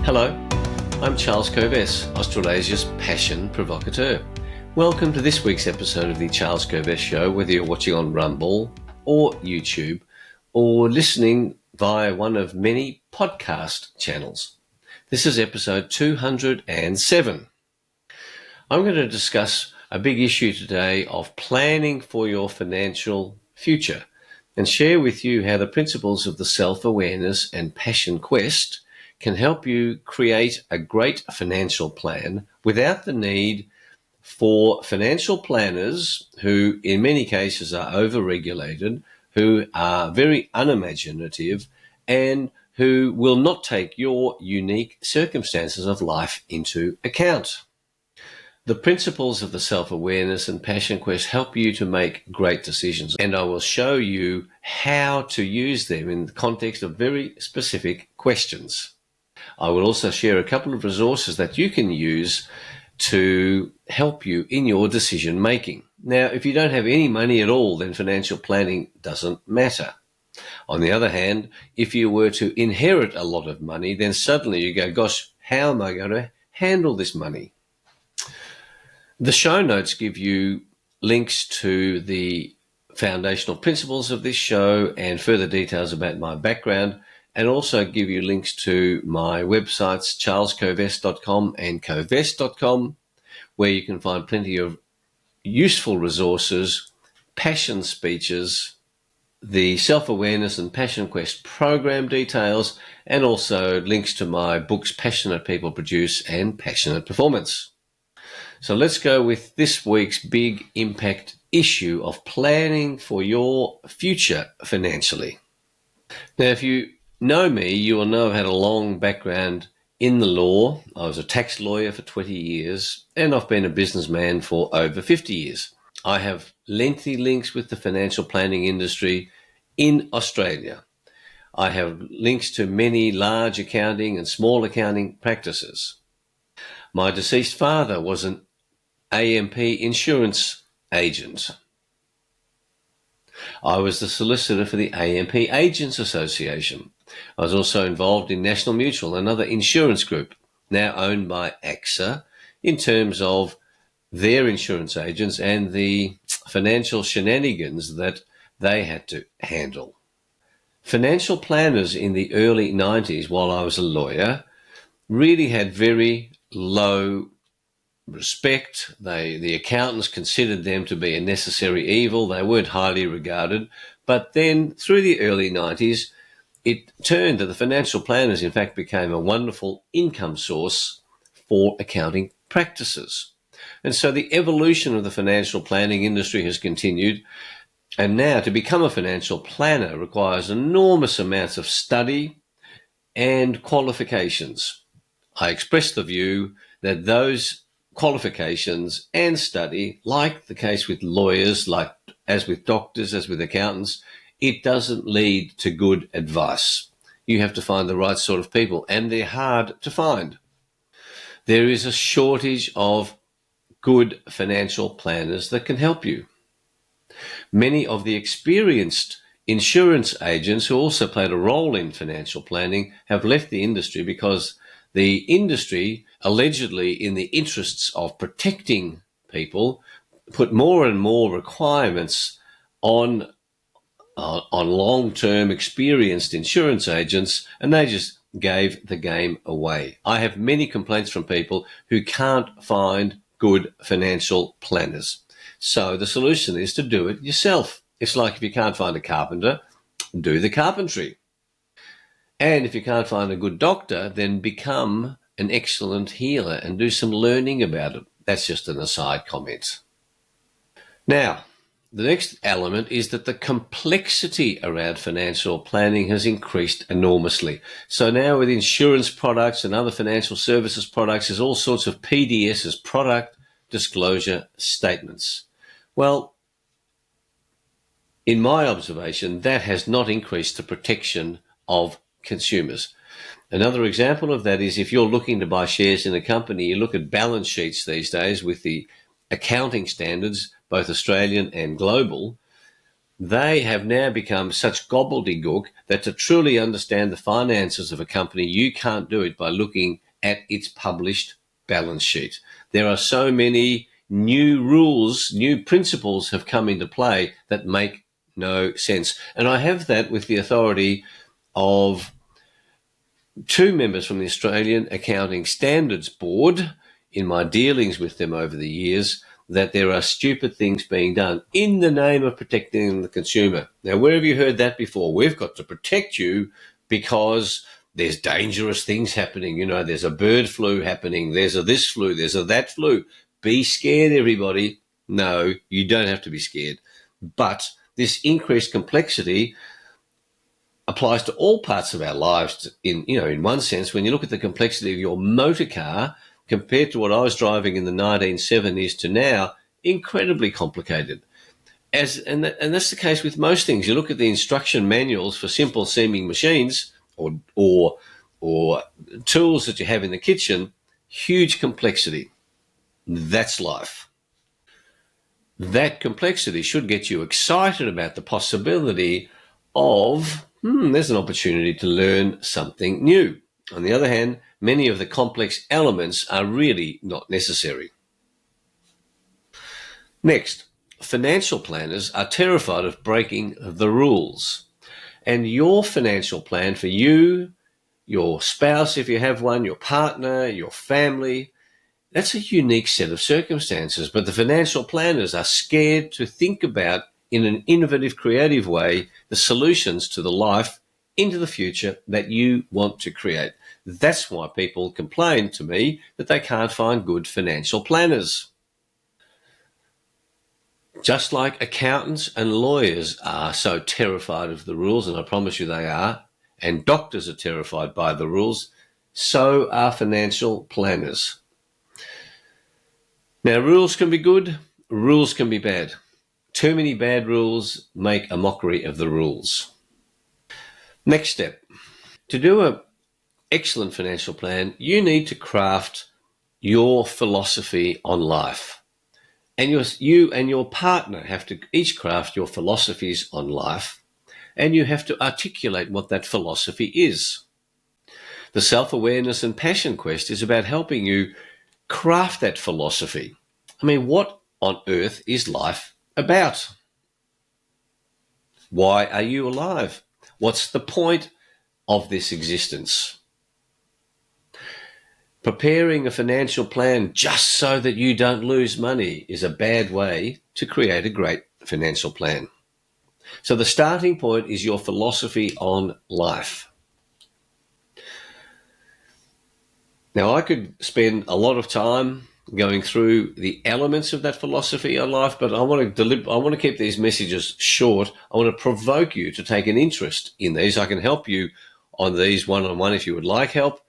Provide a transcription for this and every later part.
Hello, I'm Charles Kovess, Australasia's passion provocateur. Welcome to this week's episode of the Charles Kovess Show, whether you're watching on Rumble or YouTube or listening via one of many podcast channels. This is episode 207. I'm going to discuss a big issue today of planning for your financial future and share with you how the principles of the self-awareness and passion quest can help you create a great financial plan without the need for financial planners who in many cases are overregulated, who are very unimaginative, and who will not take your unique circumstances of life into account. The principles of the self-awareness and passion quest help you to make great decisions, and I will show you how to use them in the context of very specific questions. I will also share a couple of resources that you can use to help you in your decision making. Now, if you don't have any money at all, then financial planning doesn't matter. On the other hand, if you were to inherit a lot of money, then suddenly you go, gosh, how am I going to handle this money? The show notes give you links to the foundational principles of this show and further details about my background, and also give you links to my websites, charleskovess.com and kovess.com, where you can find plenty of useful resources, passion speeches, the self-awareness and passion quest program details, and also links to my books, Passionate People Produce and Passionate Performance. So let's go with this week's big impact issue of planning for your future financially. Now, if you know me, you will know I've had a long background in the law. I was a tax lawyer for 20 years, and I've been a businessman for over 50 years. I have lengthy links with the financial planning industry in Australia. I have links to many large accounting and small accounting practices. My deceased father was an AMP insurance agent. I was the solicitor for the AMP Agents Association. I was also involved in National Mutual, another insurance group, now owned by AXA, in terms of their insurance agents and the financial shenanigans that they had to handle. Financial planners in the early 90s, while I was a lawyer, really had very low respect. The accountants considered them to be a necessary evil. They weren't highly regarded. But then through the early 90s, it turned that the financial planners, in fact, became a wonderful income source for accounting practices. And so the evolution of the financial planning industry has continued. And now to become a financial planner requires enormous amounts of study and qualifications. I express the view that those qualifications and study, like the case with lawyers, like as with doctors, as with accountants, it doesn't lead to good advice. You have to find the right sort of people, and they're hard to find. There is a shortage of good financial planners that can help you. Many of the experienced insurance agents who also played a role in financial planning have left the industry because the industry, allegedly in the interests of protecting people, put more and more requirements on long-term experienced insurance agents, and they just gave the game away. I have many complaints from people who can't find good financial planners. So the solution is to do it yourself. It's like if you can't find a carpenter, do the carpentry. And if you can't find a good doctor, then become an excellent healer and do some learning about it. That's just an aside comment. Now, the next element is that the complexity around financial planning has increased enormously. So now with insurance products and other financial services products, there's all sorts of PDSs, product disclosure statements. Well, in my observation, that has not increased the protection of consumers. Another example of that is if you're looking to buy shares in a company, you look at balance sheets these days with the accounting standards, both Australian and global. They have now become such gobbledygook that to truly understand the finances of a company, you can't do it by looking at its published balance sheet. There are so many new rules, new principles have come into play that make no sense. And I have that with the authority of two members from the Australian Accounting Standards Board in my dealings with them over the years, that there are stupid things being done in the name of protecting the consumer. Now, where have you heard that before? We've got to protect you because there's dangerous things happening. You know, there's a bird flu happening. There's a this flu. There's a that flu. Be scared, everybody. No, you don't have to be scared. But this increased complexity applies to all parts of our lives. In one sense, when you look at the complexity of your motor car compared to what I was driving in the 1970s to now, incredibly complicated. And that's the case with most things. You look at the instruction manuals for simple seeming machines or tools that you have in the kitchen, huge complexity. That's life. That complexity should get you excited about the possibility of, there's an opportunity to learn something new. On the other hand, many of the complex elements are really not necessary. Next, financial planners are terrified of breaking the rules. And your financial plan for you, your spouse, if you have one, your partner, your family, that's a unique set of circumstances, but the financial planners are scared to think about, in an innovative, creative way, the solutions to the life into the future that you want to create. That's why people complain to me that they can't find good financial planners. Just like accountants and lawyers are so terrified of the rules, and I promise you they are, and doctors are terrified by the rules, so are financial planners. Now, rules can be good, rules can be bad. Too many bad rules make a mockery of the rules. Next step. To do an excellent financial plan, you need to craft your philosophy on life. And you and your partner have to each craft your philosophies on life, and you have to articulate what that philosophy is. The self-awareness and passion quest is about helping you craft that philosophy. I mean, what on earth is life about? Why are you alive? What's the point of this existence? Preparing a financial plan just so that you don't lose money is a bad way to create a great financial plan. So the starting point is your philosophy on life. Now, I could spend a lot of time going through the elements of that philosophy on life, but I want to keep these messages short. I want to provoke you to take an interest in these. I can help you on these one-on-one if you would like help,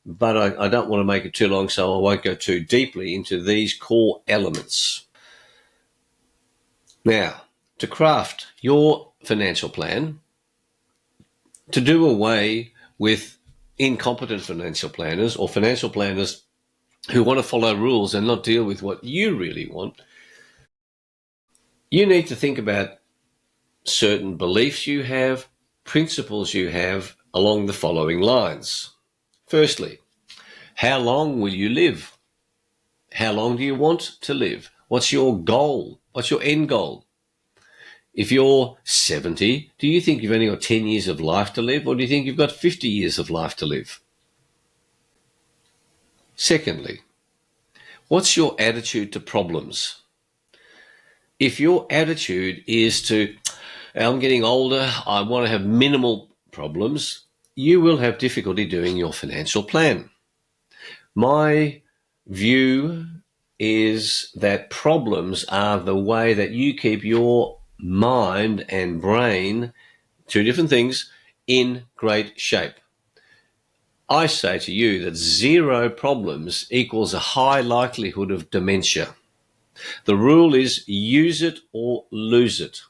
but I don't want to make it too long, so I won't go too deeply into these core elements. Now, to craft your financial plan, to do away with incompetent financial planners or financial planners who want to follow rules and not deal with what you really want, you need to think about certain beliefs you have, principles you have along the following lines. Firstly, how long will you live? How long do you want to live? What's your goal? What's your end goal? If you're 70, do you think you've only got 10 years of life to live, or do you think you've got 50 years of life to live? Secondly, what's your attitude to problems? If your attitude is to, I'm getting older, I want to have minimal problems, you will have difficulty doing your financial plan. My view is that problems are the way that you keep your mind and brain, two different things, in great shape. I say to you that 0 problems equals a high likelihood of dementia. The rule is use it or lose it.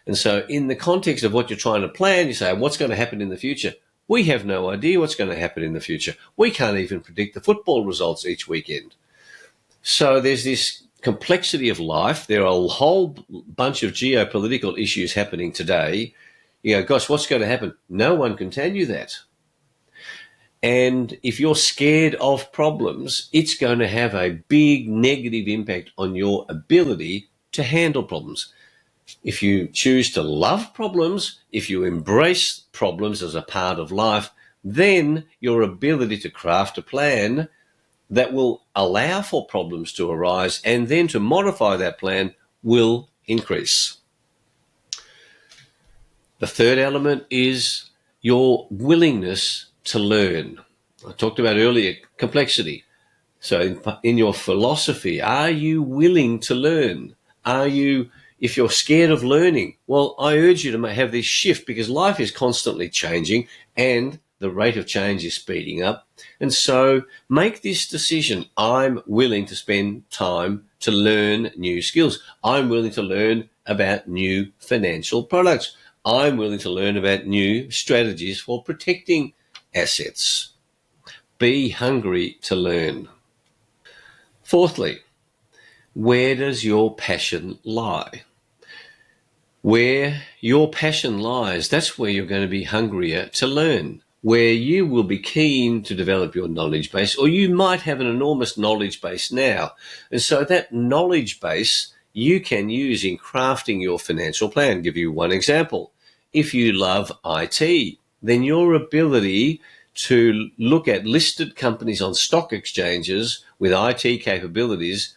And so in the context of what you're trying to plan, you say, what's going to happen in the future? We have no idea what's going to happen in the future. We can't even predict the football results each weekend. So there's this complexity of life. There are a whole bunch of geopolitical issues happening today. You go, gosh, what's going to happen? No one can tell you that. And if you're scared of problems, it's going to have a big negative impact on your ability to handle problems. If you choose to love problems, if you embrace problems as a part of life, then your ability to craft a plan that will allow for problems to arise and then to modify that plan will increase. The third element is your willingness to learn. I talked about earlier complexity. So in your philosophy, are you willing to learn? If you're scared of learning, well, I urge you to have this shift because life is constantly changing and the rate of change is speeding up. And so make this decision. I'm willing to spend time to learn new skills. I'm willing to learn about new financial products. I'm willing to learn about new strategies for protecting assets. Be hungry to learn. Fourthly, where does your passion lie? Where your passion lies, that's where you're going to be hungrier to learn, where you will be keen to develop your knowledge base, or you might have an enormous knowledge base now. And so that knowledge base you can use in crafting your financial plan. I'll give you one example. If you love IT, then your ability to look at listed companies on stock exchanges with IT capabilities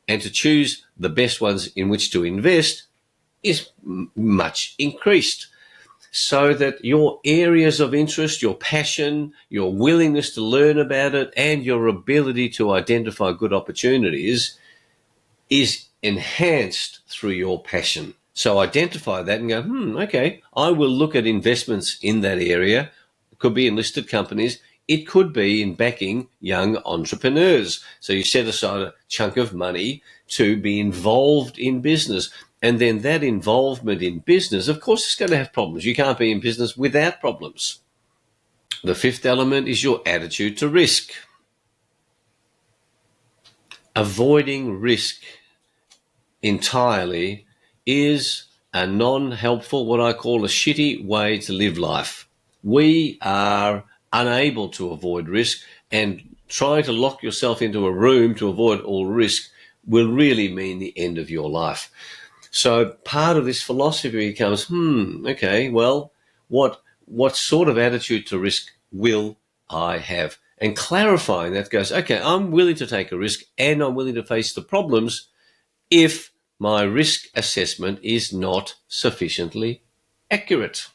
and to choose the best ones in which to invest is much increased. So that your areas of interest, your passion, your willingness to learn about it, and your ability to identify good opportunities is enhanced through your passion. So identify that and go, okay, I will look at investments in that area. It could be in listed companies. It could be in backing young entrepreneurs. So you set aside a chunk of money to be involved in business. And then that involvement in business, of course, is going to have problems. You can't be in business without problems. The fifth element is your attitude to risk. Avoiding risk entirely is a non-helpful, what I call a shitty way to live life. We are unable to avoid risk, and trying to lock yourself into a room to avoid all risk will really mean the end of your life. So part of this philosophy becomes, okay, well, what sort of attitude to risk will I have? And clarifying that goes, okay, I'm willing to take a risk and I'm willing to face the problems if my risk assessment is not sufficiently accurate.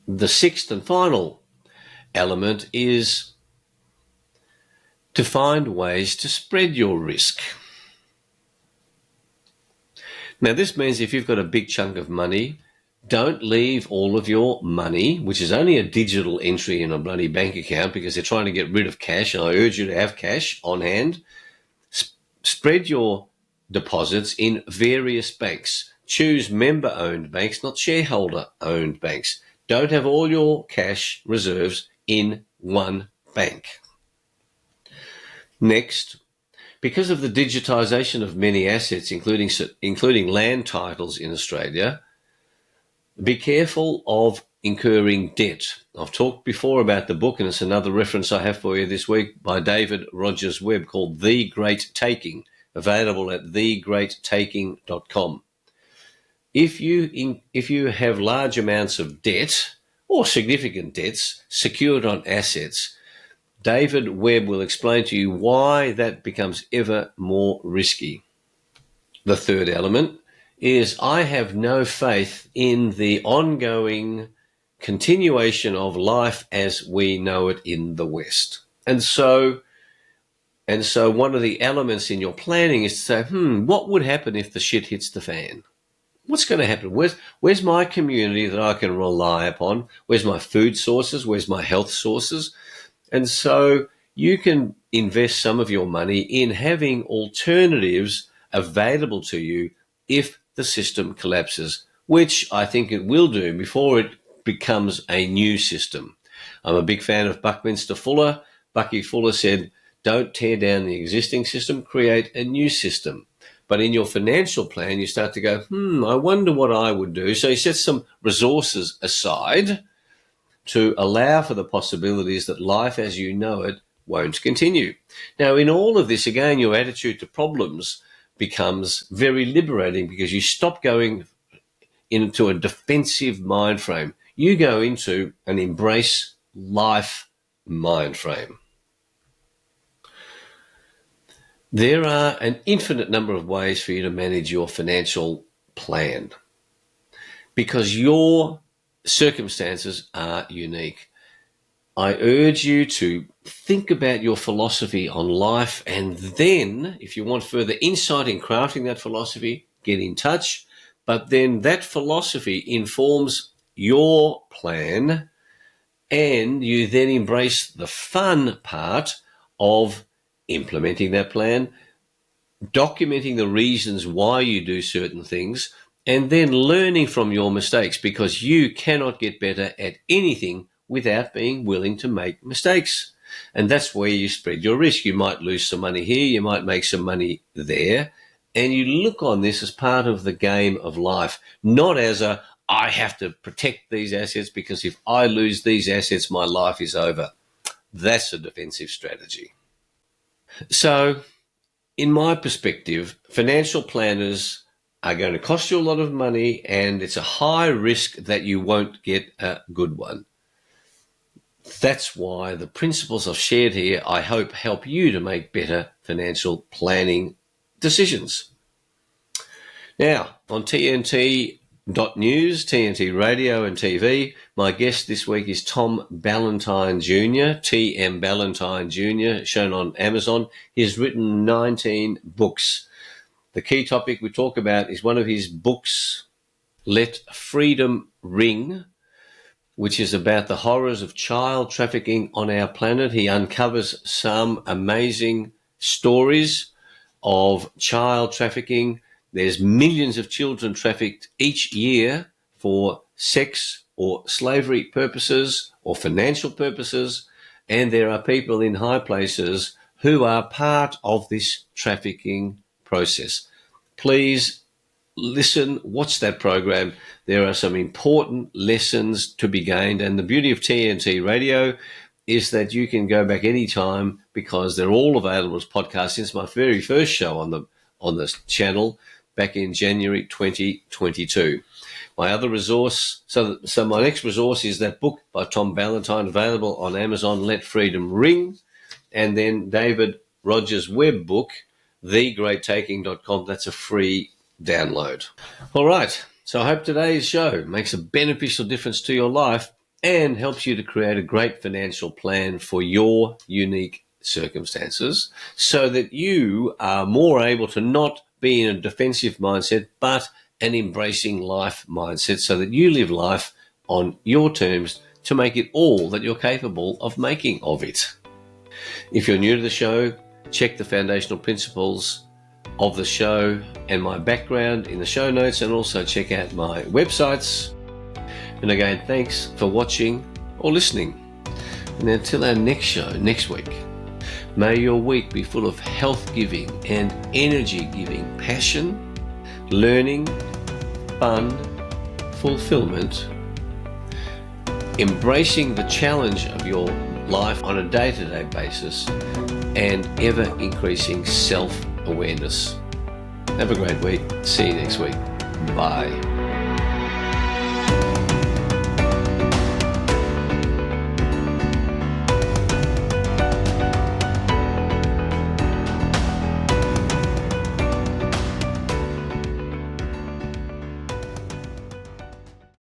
The sixth and final element is to find ways to spread your risk. Now, this means if you've got a big chunk of money, don't leave all of your money, which is only a digital entry in a bloody bank account because they're trying to get rid of cash, and I urge you to have cash on hand. Spread your deposits in various banks. Choose member-owned banks, not shareholder-owned banks. Don't have all your cash reserves in one bank. Next, because of the digitisation of many assets, including land titles in Australia, be careful of incurring debt. I've talked before about the book, and it's another reference I have for you this week by David Rogers Webb called The Great Taking, available at thegreattaking.com. If you have large amounts of debt or significant debts secured on assets, David Webb will explain to you why that becomes ever more risky. The third element is I have no faith in the ongoing continuation of life as we know it in the West. And so one of the elements in your planning is to say, what would happen if the shit hits the fan? What's going to happen? Where's my community that I can rely upon? Where's my food sources? Where's my health sources? And so you can invest some of your money in having alternatives available to you if the system collapses, which I think it will do before it becomes a new system. I'm a big fan of Buckminster Fuller. Bucky Fuller said, Don't tear down the existing system, create a new system. But in your financial plan, you start to go, I wonder what I would do. So you set some resources aside to allow for the possibilities that life as you know it won't continue. Now, in all of this, again, your attitude to problems becomes very liberating because you stop going into a defensive mind frame. You go into an embrace life mind frame. There are an infinite number of ways for you to manage your financial plan because your circumstances are unique. I urge you to think about your philosophy on life, and then if you want further insight in crafting that philosophy, get in touch. But then that philosophy informs your plan, and you then embrace the fun part of implementing that plan, documenting the reasons why you do certain things, and then learning from your mistakes, because you cannot get better at anything without being willing to make mistakes. And that's where you spread your risk. You might lose some money here, you might make some money there, and you look on this as part of the game of life, not as I have to protect these assets because if I lose these assets, my life is over. That's a defensive strategy. So, in my perspective, financial planners are going to cost you a lot of money, and it's a high risk that you won't get a good one. That's why the principles I've shared here, I hope, help you to make better financial planning decisions. Now, on TNT.news, TNT Radio and TV, my guest this week is Tom Ballantyne Jr., T.M. Ballantyne Jr., shown on Amazon. He has written 19 books. The key topic we talk about is one of his books, Let Freedom Ring, which is about the horrors of child trafficking on our planet. He uncovers some amazing stories of child trafficking. There's millions of children trafficked each year for sex or slavery purposes or financial purposes, and there are people in high places who are part of this trafficking process. Please listen, watch that program. There are some important lessons to be gained, and the beauty of TNT Radio is that you can go back anytime because they're all available as podcasts since my very first show on the channel back in January 2022. My other resource, so my next resource is that book by Tom Ballantyne, available on Amazon, Let Freedom Ring, and then David Rogers' web book, thegreattaking.com. That's a free download. All right, so I hope today's show makes a beneficial difference to your life and helps you to create a great financial plan for your unique circumstances so that you are more able to not be in a defensive mindset but an embracing life mindset so that you live life on your terms to make it all that you're capable of making of it. If you're new to the show, check the foundational principles of the show and my background in the show notes, and also check out my websites. And again, thanks for watching or listening. And until our next show next week, may your week be full of health-giving and energy-giving passion, learning, fun, fulfillment, embracing the challenge of your life on a day-to-day basis, and ever-increasing self-awareness. Have a great week. See you next week. Bye.